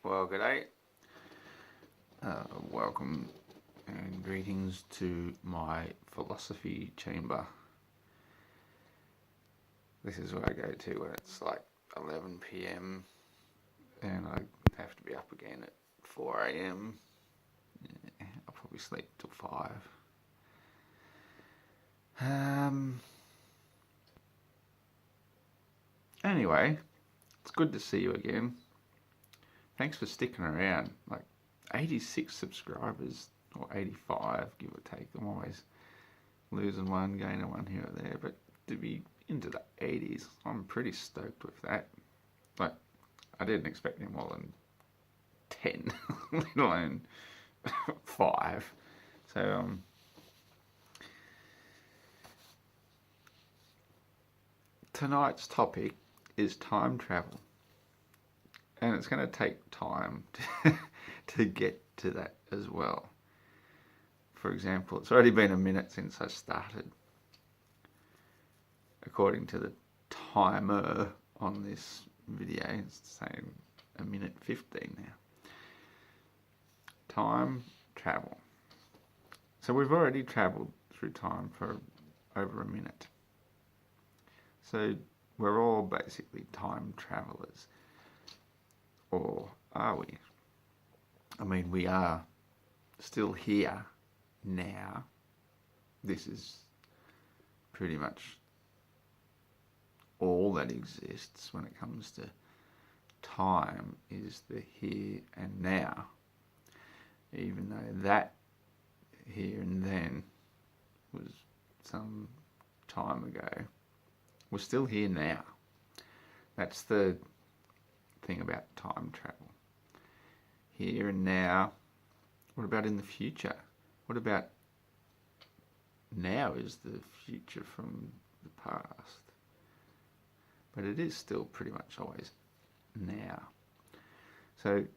Well, g'day. Welcome and greetings to my philosophy chamber. This is where I go to when it's like 11 p.m. and I have to be up again at 4 a.m. I'll probably sleep till 5. Anyway, it's good to see you again. Thanks for sticking around. Like 86 subscribers, or 85, give or take. I'm always losing one, gaining one here or there, but to be into the 80s, I'm pretty stoked with that. Like, I didn't expect any more than 10, let alone 5. So, tonight's topic is time travel. And it's going to take time to get to that as well. For example, it's already been a minute since I started. According to the timer on this video, it's saying a minute 15 now. Time travel. So we've already travelled through time for over a minute. So we're all basically time travellers. Or are we? I mean, we are still here now. This is pretty much all that exists when it comes to time, is the here and now. Even though that here and then was some time ago, we're still here now. That's the thing about time travel. Here and now. What about in the future? What about now is the future from the past? But it is still pretty much always now. So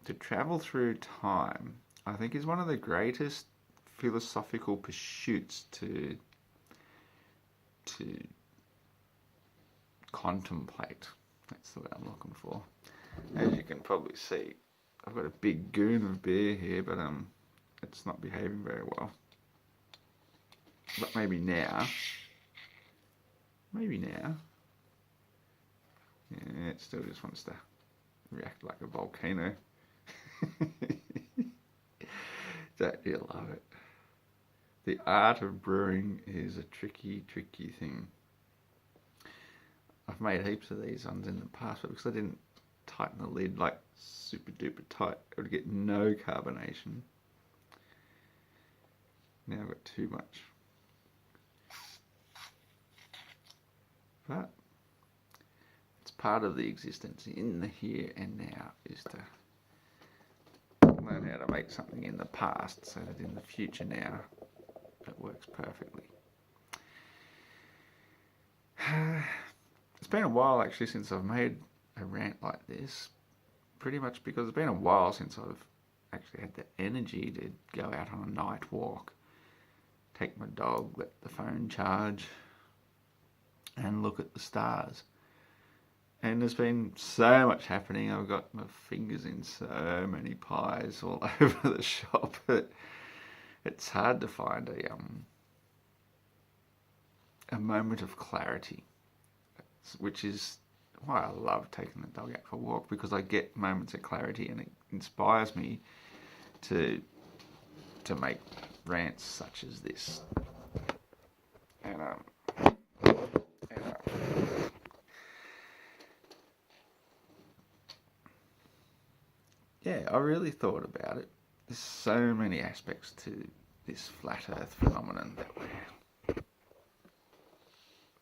to travel through time, I think, is one of the greatest philosophical pursuits to contemplate. That's the word I'm looking for. As you can probably see, I've got a big goon of beer here, but it's not behaving very well. But maybe now. Yeah, it still just wants to react like a volcano. Don't you love it? The art of brewing is a tricky thing. I've made heaps of these ones in the past, but because I didn't tighten the lid like super duper tight, it would get no carbonation. Now I've got too much. But it's part of the existence in the here and now, is to learn how to make something in the past so that in the future now it works perfectly. It's been a while actually since I've made a rant like this, pretty much because it's been a while since I've actually had the energy to go out on a night walk, take my dog, let the phone charge, and look at the stars. And there's been so much happening. I've got my fingers in so many pies all over the shop that it's hard to find a moment of clarity, which is why I love taking the dog out for a walk, because I get moments of clarity and it inspires me to make rants such as this. And yeah, I really thought about it. There's so many aspects to this flat earth phenomenon that we're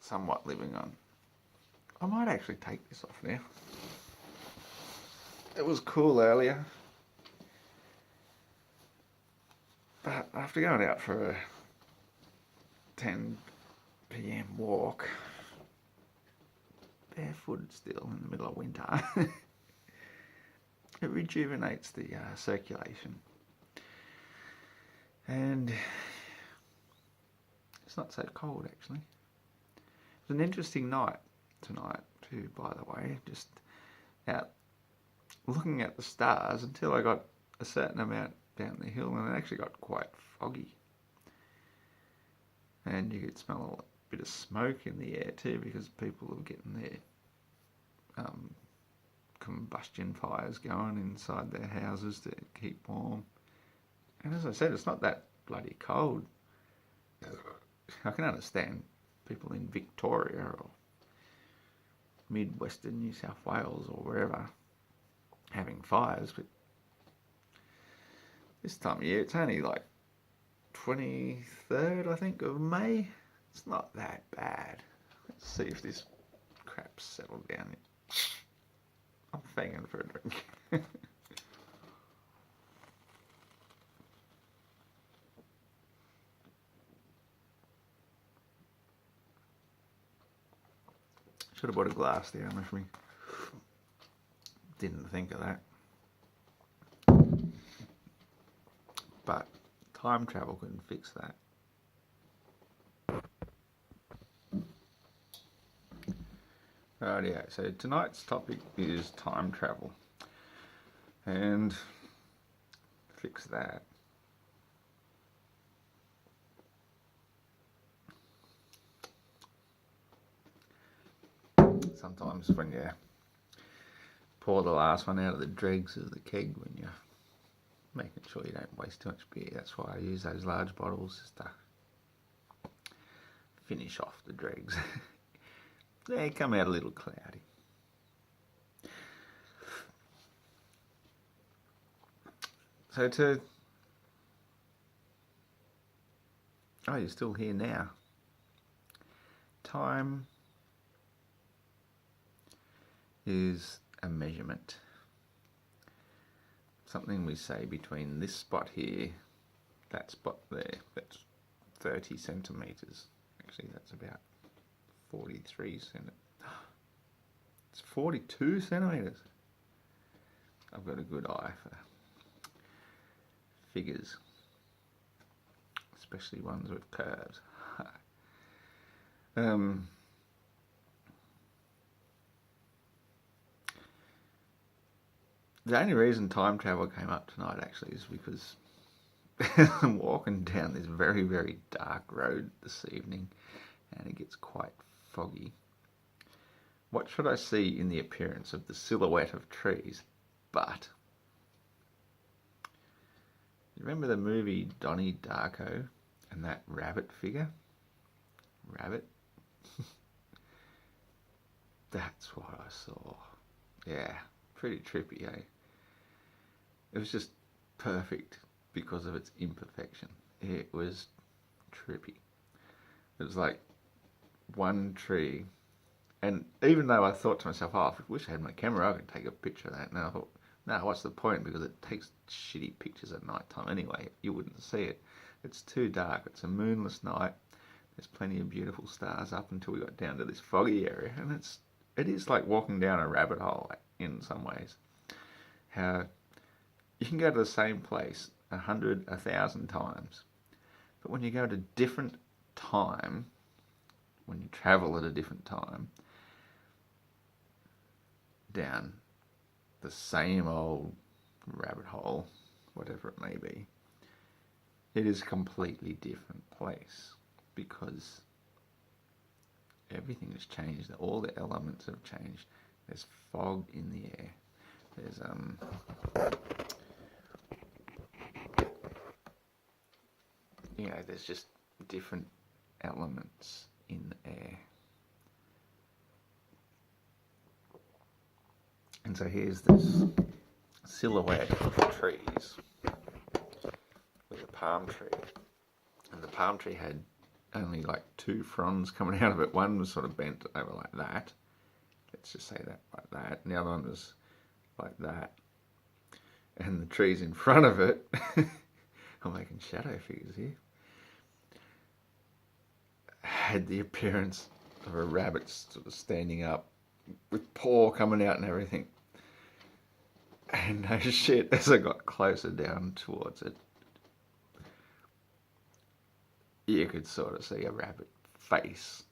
somewhat living on. I might actually take this off now. It was cool earlier, but after going out for a 10 p.m. walk, barefooted still in the middle of winter, it rejuvenates the circulation. And it's not so cold actually. It was an interesting night tonight too, by the way, just out looking at the stars until I got a certain amount down the hill, and it actually got quite foggy. And you could smell a bit of smoke in the air too, because people were getting their combustion fires going inside their houses to keep warm. And as I said, it's not that bloody cold. I can understand people in Victoria or mid-western New South Wales or wherever having fires, but this time of year it's only like 23rd, I think, of May. It's not that bad. Let's see if this crap's settled down. I'm fanging for a drink. Should have bought a glass there, if we didn't think of that. But time travel couldn't fix that. Rightio, so tonight's topic is time travel. And fix that. Sometimes when you pour the last one out of the dregs of the keg, when you're making sure you don't waste too much beer, that's why I use those large bottles, just to finish off the dregs. They come out a little cloudy. So oh, you're still here now. Time is a measurement. Something we say between this spot here, that spot there, that's 30 centimetres. Actually, that's about 43 centimetres. It's 42 centimetres. I've got a good eye for figures, especially ones with curves. The only reason time travel came up tonight actually is because I'm walking down this very, very dark road this evening and it gets quite foggy. What should I see in the appearance of the silhouette of trees but... You remember the movie Donnie Darko and that rabbit figure? Rabbit? That's what I saw. Yeah, pretty trippy, eh? It was just perfect because of its imperfection. It was trippy. It was like one tree, and even though I thought to myself, oh, I wish I had my camera, I could take a picture of that. And I thought, no, what's the point? Because it takes shitty pictures at night time anyway. You wouldn't see it. It's too dark. It's a moonless night. There's plenty of beautiful stars up until we got down to this foggy area, and it is like walking down a rabbit hole in some ways. How you can go to the same place 100, 1,000 times, but when you go at a different time, when you travel at a different time, down the same old rabbit hole, whatever it may be, it is a completely different place because everything has changed. All the elements have changed. There's fog in the air. There's there's just different elements in the air. And so here's this silhouette of trees with a palm tree. And the palm tree had only like two fronds coming out of it. One was sort of bent over like that. Let's just say that, like that. And the other one was like that. And the trees in front of it, I'm making shadow figures here, had the appearance of a rabbit sort of standing up with paw coming out and everything. And no shit, as I got closer down towards it, you could sort of see a rabbit face,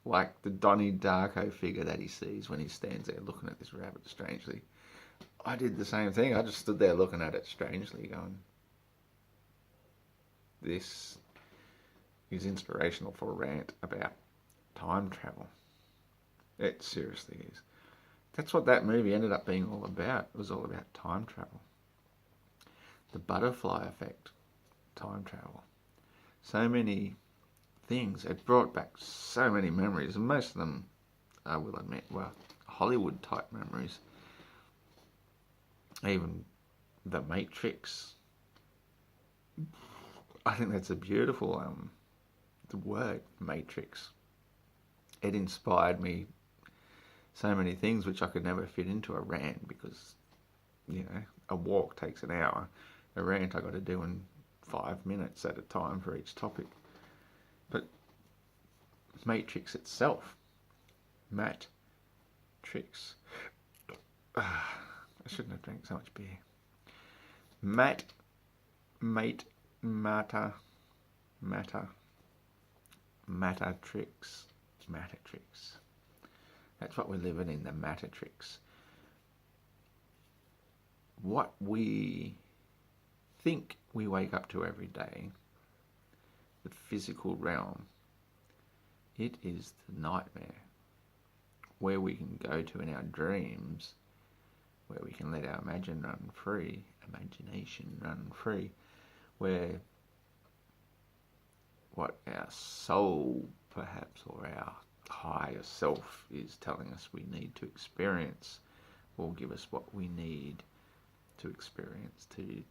like the Donnie Darko figure that he sees when he stands there looking at this rabbit strangely. I did the same thing. I just stood there looking at it strangely, going, this is inspirational for a rant about time travel. It seriously is. That's what that movie ended up being all about. It was all about time travel. The butterfly effect, time travel. So many things. It brought back so many memories, and most of them, I will admit, were Hollywood type memories. Even The Matrix. I think that's a beautiful the word Matrix. It inspired me so many things which I could never fit into a rant, because, you know, a walk takes an hour. A rant I got to do in 5 minutes at a time for each topic. But Matrix itself, Matrix. I shouldn't have drank so much beer. Matrix. That's what we're living in, the Matrix. What we think we wake up to every day, the physical realm, it is the nightmare where we can go to in our dreams, where we can let our imagination run free, where what our soul, perhaps, or our higher self is telling us we need to experience, will give us what we need to experience, to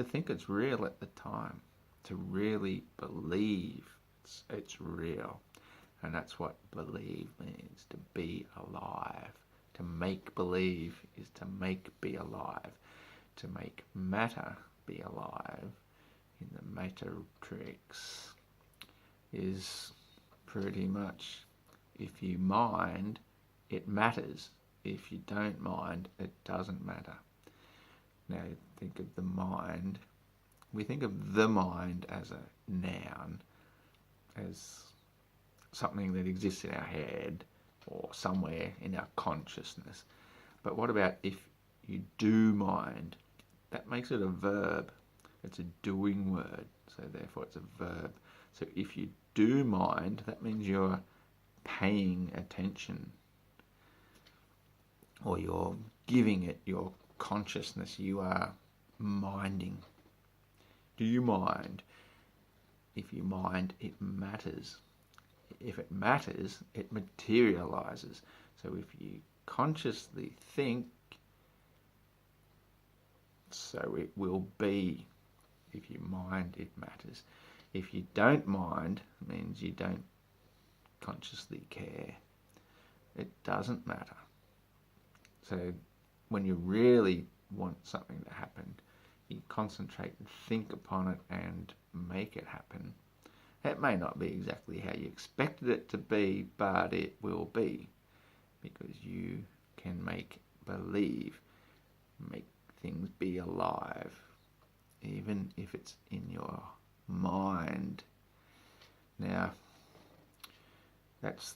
think it's real at the time, to really believe it's real. And that's what believe means, to be alive. To make believe is to make be alive. To make matter be alive in the matrix is pretty much, if you mind, it matters. If you don't mind, it doesn't matter. Now think of the mind. We think of the mind as a noun, as something that exists in our head or somewhere in our consciousness. But what about if you do mind? That makes it a verb. It's a doing word, so therefore it's a verb. So if you do mind, that means you're paying attention, or you're giving it your consciousness. You are minding. Do you mind? If you mind, it matters. If it matters, it materializes. So if you consciously think, so it will be. If you mind, it matters. If you don't mind, it means you don't consciously care. It doesn't matter. So when you really want something to happen, you concentrate and think upon it and make it happen. It may not be exactly how you expected it to be, but it will be, because you can make believe, make things be alive, even if it's in your mind. Now, that's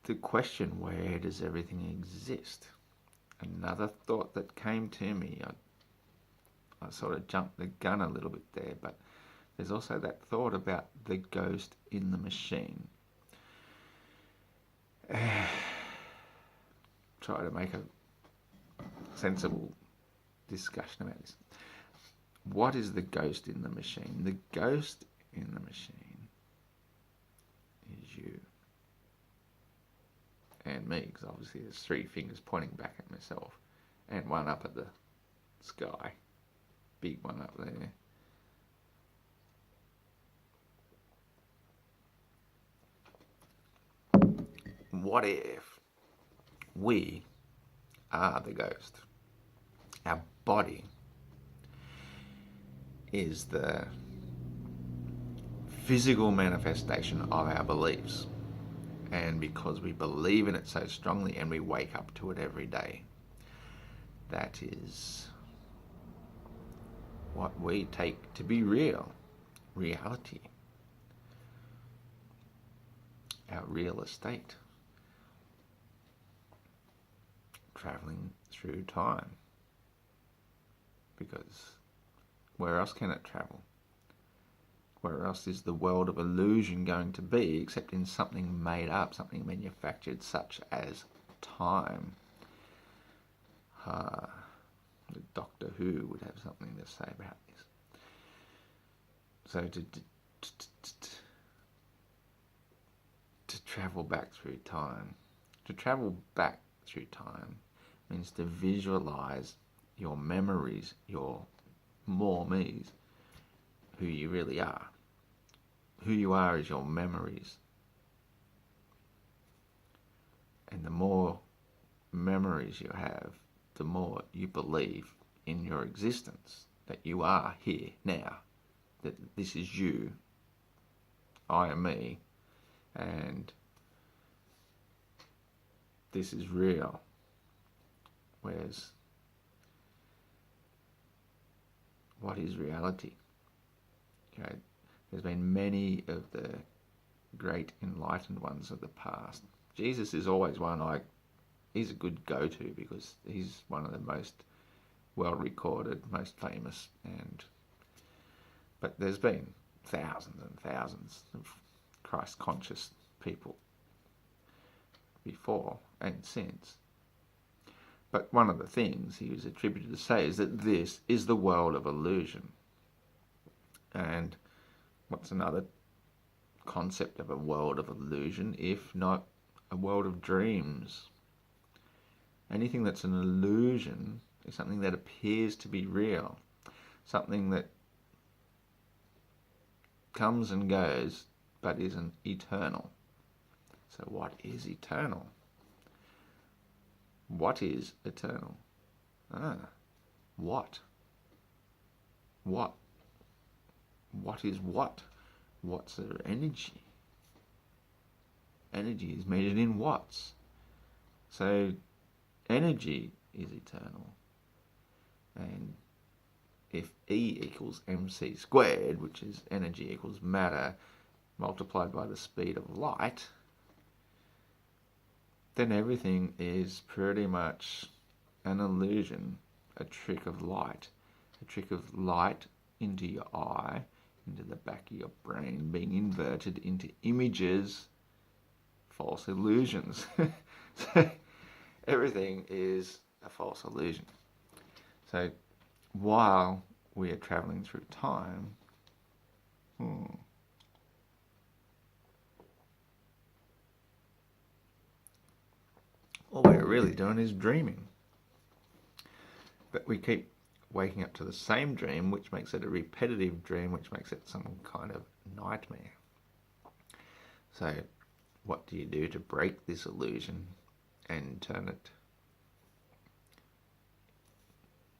the question, where does everything exist? Another thought that came to me, I sort of jumped the gun a little bit there, but there's also that thought about the ghost in the machine. Try to make a sensible discussion about this. What is the ghost in the machine? The ghost in the machine is you and me, because obviously there's 3 fingers pointing back at myself and one up at the sky. Big one up there. What if we are the ghost? Our body is the physical manifestation of our beliefs. And because we believe in it so strongly and we wake up to it every day, that is what we take to be real, reality, our real estate. travelling through time. Because where else can it travel? Where else is the world of illusion going to be except in something made up, something manufactured, such as time? The Doctor Who would have something to say about this. So to travel back through time. To travel back through time means to visualize your memories, your more me's, who you really are. Who you are is your memories. And the more memories you have, the more you believe in your existence, that you are here now, that this is you, I am me, and this is real. Whereas, what is reality? Okay, there's been many of the great enlightened ones of the past. Jesus is always one he's a good go-to because he's one of the most well-recorded, most famous, but there's been thousands and thousands of Christ-conscious people before and since. But one of the things he was attributed to say is that this is the world of illusion. And what's another concept of a world of illusion, if not a world of dreams? Anything that's an illusion is something that appears to be real, something that comes and goes but isn't eternal. So what is eternal? What is eternal? What? What? What is what? What's their energy? Energy is measured in watts. So energy is eternal. And if E equals mc squared, which is energy equals matter multiplied by the speed of light, then everything is pretty much an illusion, a trick of light into your eye, into the back of your brain, being inverted into images, false illusions. So everything is a false illusion. So while we are travelling through time, all we're really doing is dreaming. But we keep waking up to the same dream, which makes it a repetitive dream, which makes it some kind of nightmare. So what do you do to break this illusion and turn it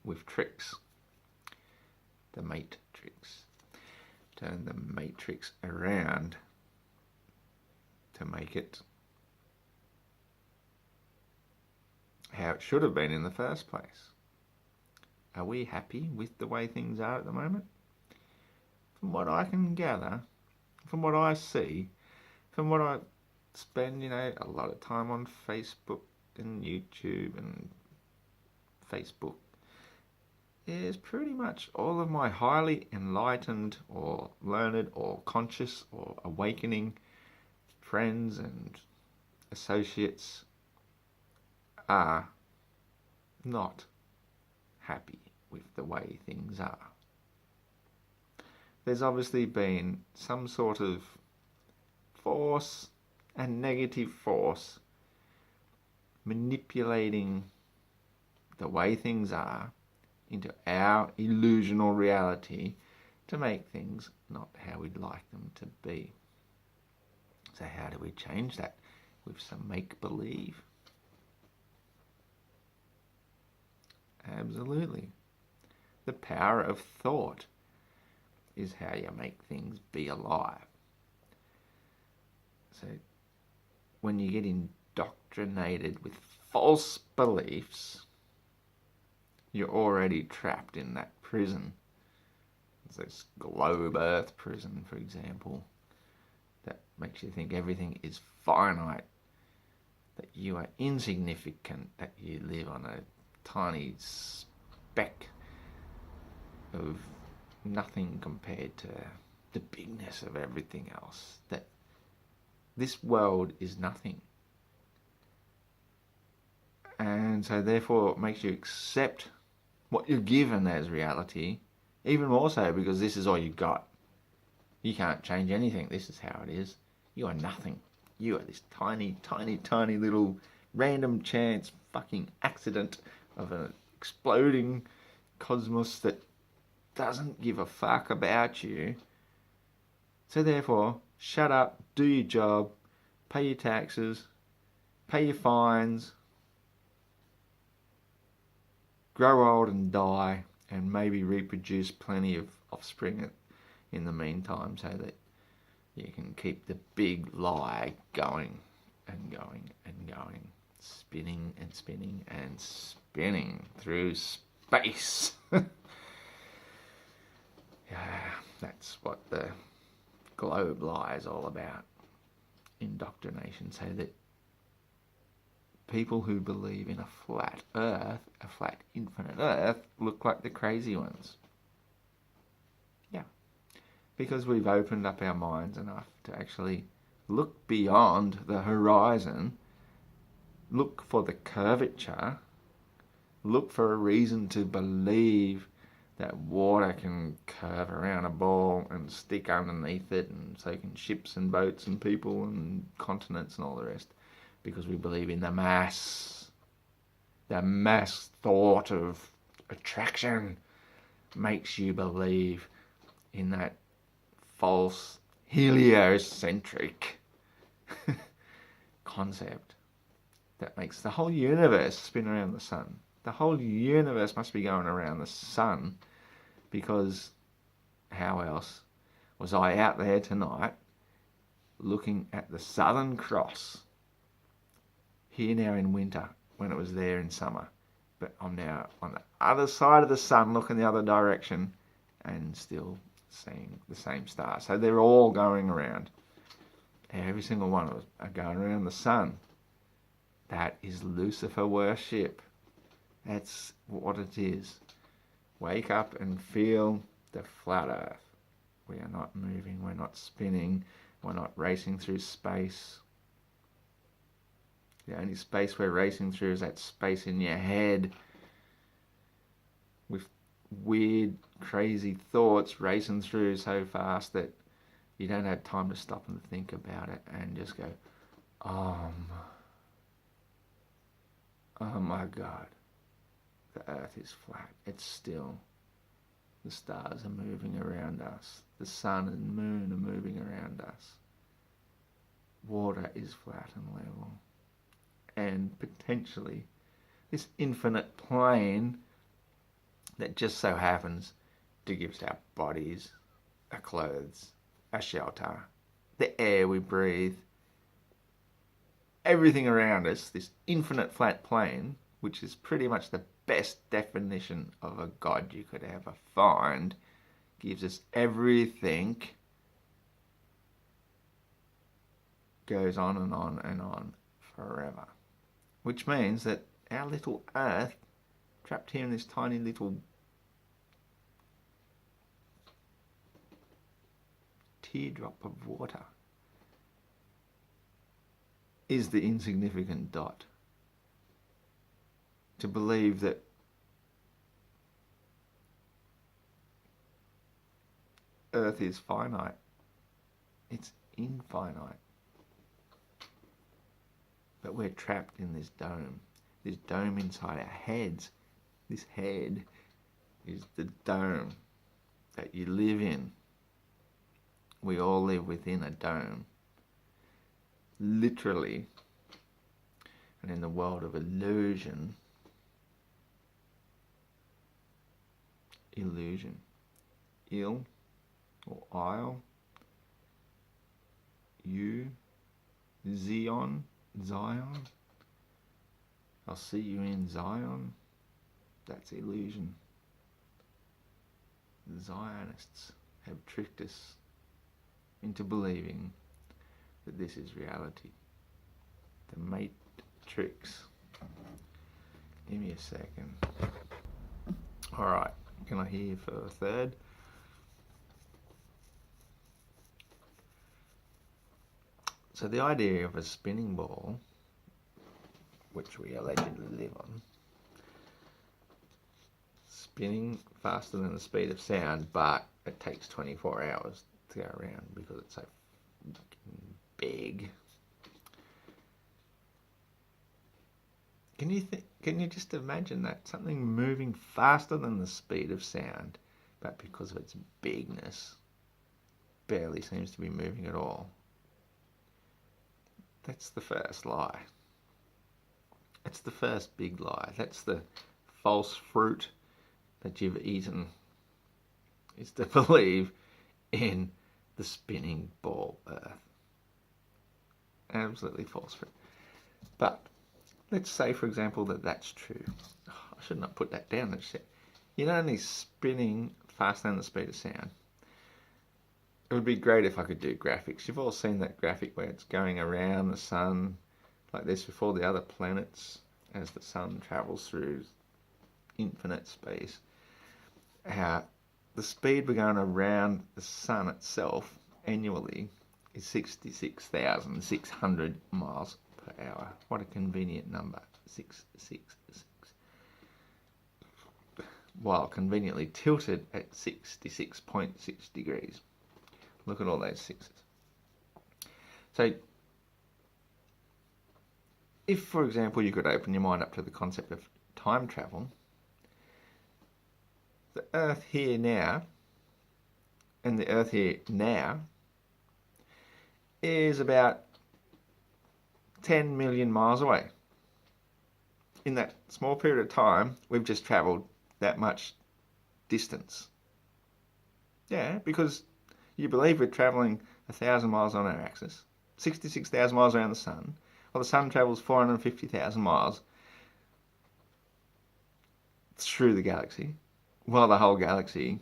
with tricks? The mate-glix. Turn the matrix around to make it how it should have been in the first place. Are we happy with the way things are at the moment? From what I can gather, from what I see, from what I spend, a lot of time on Facebook and YouTube and Facebook, is pretty much all of my highly enlightened or learned or conscious or awakening friends and associates are not happy with the way things are. There's obviously been some sort of force, a negative force, manipulating the way things are into our illusional reality to make things not how we'd like them to be. So how do we change that? With some make-believe. Absolutely. The power of thought is how you make things be alive. So when you get indoctrinated with false beliefs, you're already trapped in that prison. It's this globe earth prison, for example, that makes you think everything is finite. that you are insignificant, that you live on a tiny speck of nothing compared to the bigness of everything else, that this world is nothing. And so therefore it makes you accept what you're given as reality, even more so because this is all you got. You can't change anything. This is how it is. You are nothing. You are this tiny, tiny, tiny little random chance fucking accident of an exploding cosmos that doesn't give a fuck about you. So therefore, shut up, do your job, pay your taxes, pay your fines, grow old and die, and maybe reproduce plenty of offspring in the meantime so that you can keep the big lie going and going and going, spinning and spinning and spinning through space. Yeah, that's what the globe lie is all about. Indoctrination, so that people who believe in a flat earth, a flat infinite earth, look like the crazy ones. Yeah. Because we've opened up our minds enough to actually look beyond the horizon, look for the curvature, look for a reason to believe that water can curve around a ball and stick underneath it, and so can ships and boats and people and continents and all the rest, because we believe in the mass thought of attraction makes you believe in that false heliocentric concept that makes the whole universe spin around the sun. The whole universe must be going around the sun, because how else was I out there tonight looking at the Southern Cross, here now in winter when it was there in summer, but I'm now on the other side of the sun looking the other direction and still seeing the same star. So they're all going around. Every single one of us are going around the sun. That is Lucifer worship. That's what it is. Wake up and feel the flat earth. We are not moving, we're not spinning, we're not racing through space. The only space we're racing through is that space in your head with weird, crazy thoughts racing through so fast that you don't have time to stop and think about it and just go, oh my God. The earth is flat. It's still. The stars are moving around us. The sun and moon are moving around us. Water is flat and level. And potentially this infinite plane that just so happens to give us our bodies, our clothes, our shelter, the air we breathe, everything around us, this infinite flat plane, which is pretty much the best definition of a God you could ever find, gives us everything, goes on and on and on forever. Which means that our little earth, trapped here in this tiny little teardrop of water, is the insignificant dot. To believe that Earth is finite. It's infinite. But we're trapped in this dome inside our heads. This head is the dome that you live in. We all live within a dome. Literally. And in the world of illusion, ill or I'll, you, Zion, I'll see you in Zion. That's illusion. The Zionists have tricked us into believing that this is reality. The tricks. Give me a second. Alright, can I hear for a third? So the idea of a spinning ball, which we allegedly live on, spinning faster than the speed of sound, but it takes 24 hours to go around because it's so big. Can you just imagine that? Something moving faster than the speed of sound, but because of its bigness, barely seems to be moving at all. That's the first lie. It's the first big lie. That's the false fruit that you've eaten, is to believe in the spinning ball Earth. Absolutely false fruit. But let's say, for example, that that's true. Oh, I should not put that down. You're not only spinning faster than the speed of sound. It would be great if I could do graphics. You've all seen that graphic where it's going around the sun like this before the other planets as the sun travels through infinite space. How the speed we're going around the sun itself annually is 66,600 miles per hour. What a convenient number. 666. While conveniently tilted at 66.6 degrees. Look at all those sixes. So, if, for example, you could open your mind up to the concept of time travel, the Earth here now and the Earth here now is about 10 million miles away. In that small period of time, we've just travelled that much distance. Yeah, because you believe we're travelling 1,000 miles on our axis, 66,000 miles around the sun. Well, the sun travels 450,000 miles through the galaxy, while the whole galaxy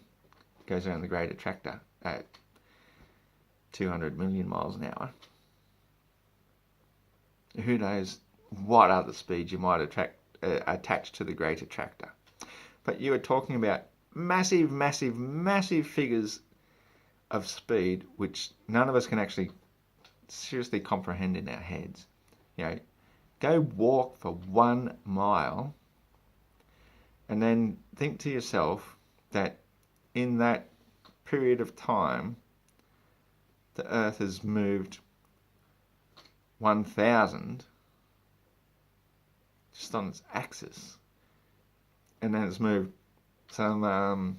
goes around the Great Attractor at 200 million miles an hour. Who knows what other speed you might attach to the Great Attractor. But you are talking about massive, massive, massive figures of speed which none of us can actually seriously comprehend in our heads. You know, go walk for 1 mile and then think to yourself that in that period of time the Earth has moved 1,000 just on its axis, and then it's moved some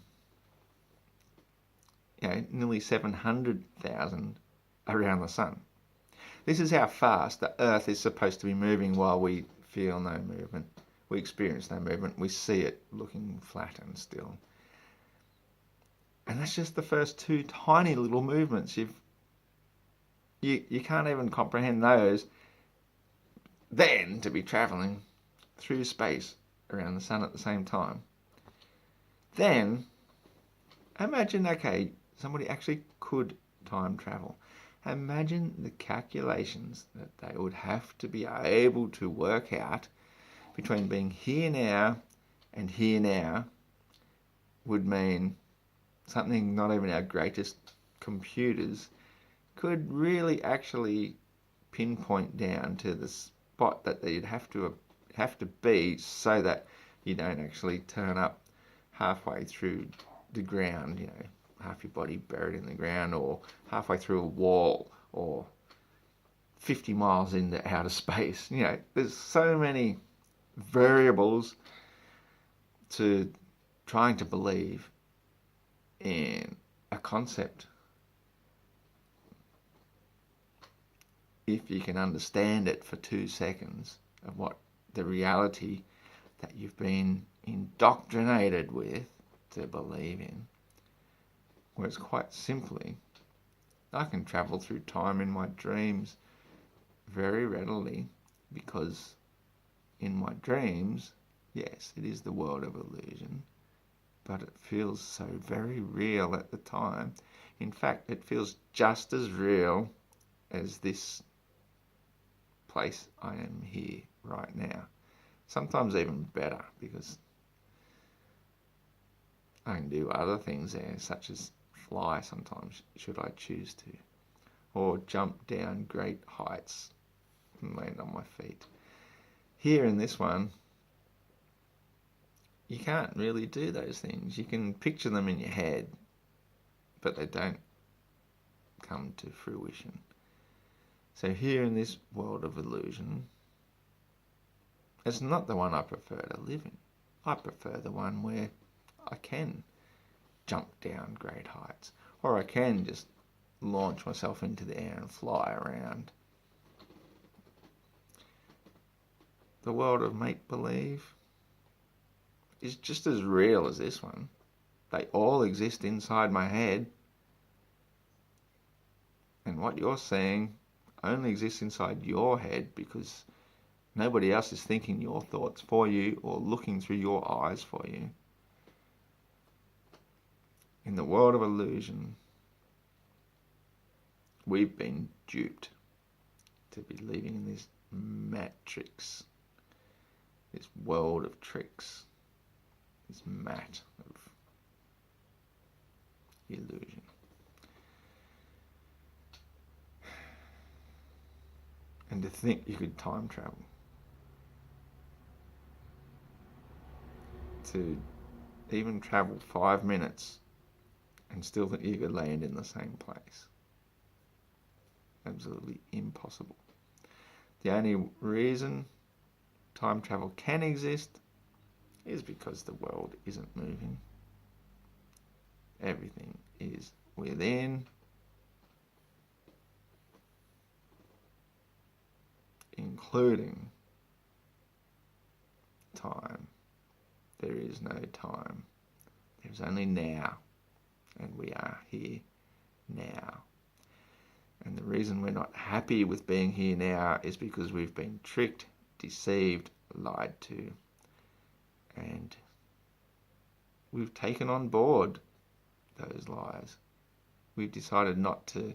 nearly 700,000 around the sun. This is how fast the Earth is supposed to be moving while we feel no movement. We experience no movement. We see it looking flat and still. And that's just the first two tiny little movements. You can't even comprehend those. Then to be travelling through space around the sun at the same time. Then imagine, okay, somebody actually could time travel. Imagine the calculations that they would have to be able to work out between being here now and here now would mean something not even our greatest computers could really actually pinpoint down to the spot that they'd have to be so that you don't actually turn up halfway through the ground, you know, half your body buried in the ground, or halfway through a wall, or 50 miles into outer space. You know, there's so many variables to trying to believe in a concept. If you can understand it for 2 seconds of what the reality that you've been indoctrinated with to believe in, whereas quite simply, I can travel through time in my dreams very readily, because in my dreams, yes, it is the world of illusion, but it feels so very real at the time. In fact, it feels just as real as this place I am here right now. Sometimes even better, because I can do other things there, such as fly sometimes, should I choose to, or jump down great heights and land on my feet. Here in this one, you can't really do those things. You can picture them in your head, but they don't come to fruition. So here in this world of illusion, it's not the one I prefer to live in. I prefer the one where I can jump down great heights, or I can just launch myself into the air and fly around. The world of make-believe is just as real as this one. They all exist inside my head. And what you're seeing only exists inside your head, because nobody else is thinking your thoughts for you or looking through your eyes for you. In the world of illusion, we've been duped to be living in this matrix, this world of tricks, this mat of illusion. And to think you could time travel, to even travel 5 minutes and still think you could land in the same place. Absolutely impossible. The only reason time travel can exist is because the world isn't moving. Everything is within, including time. There is no time. There's only now. And we are here now. And the reason we're not happy with being here now is because we've been tricked, deceived, lied to. And we've taken on board those lies. We've decided not to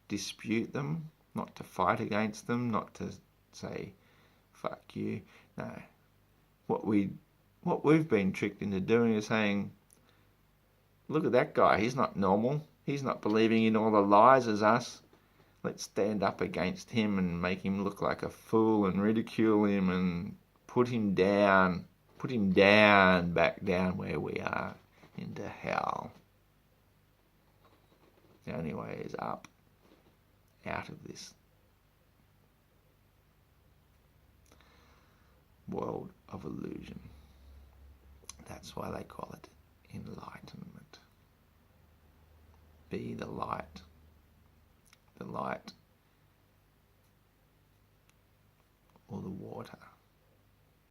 dispute them, not to fight against them, not to say, fuck you. No. What we've been tricked into doing is saying, look at that guy, he's not normal. He's not believing in all the lies as us. Let's stand up against him and make him look like a fool and ridicule him and put him down back down where we are, into hell. The only way is up, out of this world of illusion. That's why they call it enlightenment. Be the light or the water.